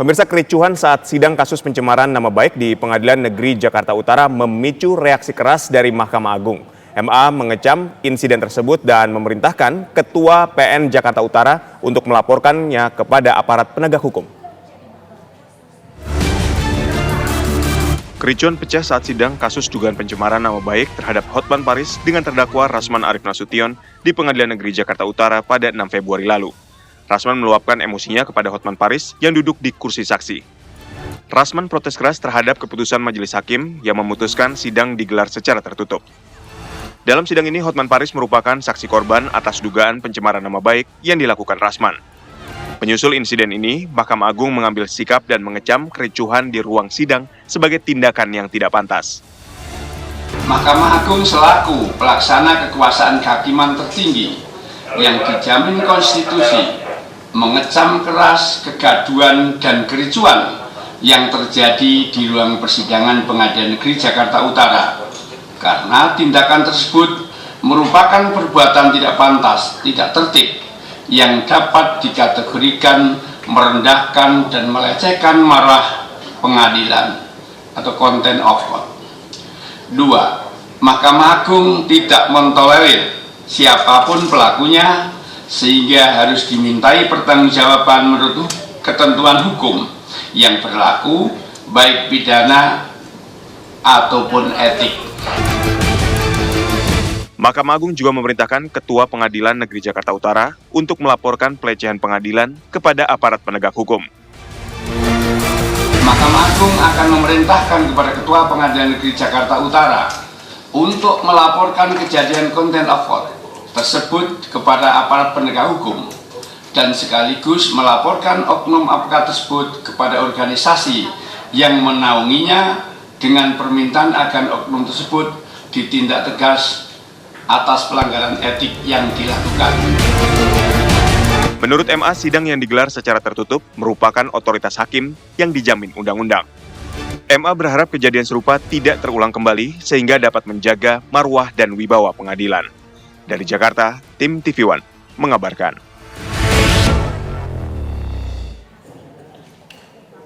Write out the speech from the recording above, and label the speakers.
Speaker 1: Pemirsa, kericuhan saat sidang kasus pencemaran nama baik di Pengadilan Negeri Jakarta Utara memicu reaksi keras dari Mahkamah Agung. MA mengecam insiden tersebut dan memerintahkan Ketua PN Jakarta Utara untuk melaporkannya kepada aparat penegak hukum. Kericuhan pecah saat sidang kasus dugaan pencemaran nama baik terhadap Hotman Paris dengan terdakwa Rasman Arif Nasution di Pengadilan Negeri Jakarta Utara pada 6 Februari lalu. Rasman meluapkan emosinya kepada Hotman Paris yang duduk di kursi saksi. Rasman protes keras terhadap keputusan majelis hakim yang memutuskan sidang digelar secara tertutup. Dalam sidang ini, Hotman Paris merupakan saksi korban atas dugaan pencemaran nama baik yang dilakukan Rasman. Menyusul insiden ini, Mahkamah Agung mengambil sikap dan mengecam kericuhan di ruang sidang sebagai tindakan yang tidak pantas.
Speaker 2: Mahkamah Agung selaku pelaksana kekuasaan kehakiman tertinggi yang dijamin konstitusi mengecam keras kegaduhan dan kericuhan yang terjadi di ruang persidangan Pengadilan Negeri Jakarta Utara, karena tindakan tersebut merupakan perbuatan tidak pantas, tidak tertib, yang dapat dikategorikan merendahkan dan melecehkan marwah pengadilan atau contempt of court. 2. Mahkamah Agung tidak mentolerir siapapun pelakunya, sehingga harus dimintai pertanggungjawaban menurut ketentuan hukum yang berlaku, baik pidana ataupun etik.
Speaker 1: Mahkamah Agung juga memerintahkan Ketua Pengadilan Negeri Jakarta Utara untuk melaporkan pelecehan pengadilan kepada aparat penegak hukum.
Speaker 2: Mahkamah Agung akan memerintahkan kepada Ketua Pengadilan Negeri Jakarta Utara untuk melaporkan kejadian contempt of court tersebut kepada aparat penegak hukum dan sekaligus melaporkan oknum advokat tersebut kepada organisasi yang menaunginya dengan permintaan agar oknum tersebut ditindak tegas atas pelanggaran etik yang dilakukan.
Speaker 1: Menurut MA, sidang yang digelar secara tertutup merupakan otoritas hakim yang dijamin undang-undang. MA berharap kejadian serupa tidak terulang kembali sehingga dapat menjaga marwah dan wibawa pengadilan. Dari Jakarta, tim TV One mengabarkan.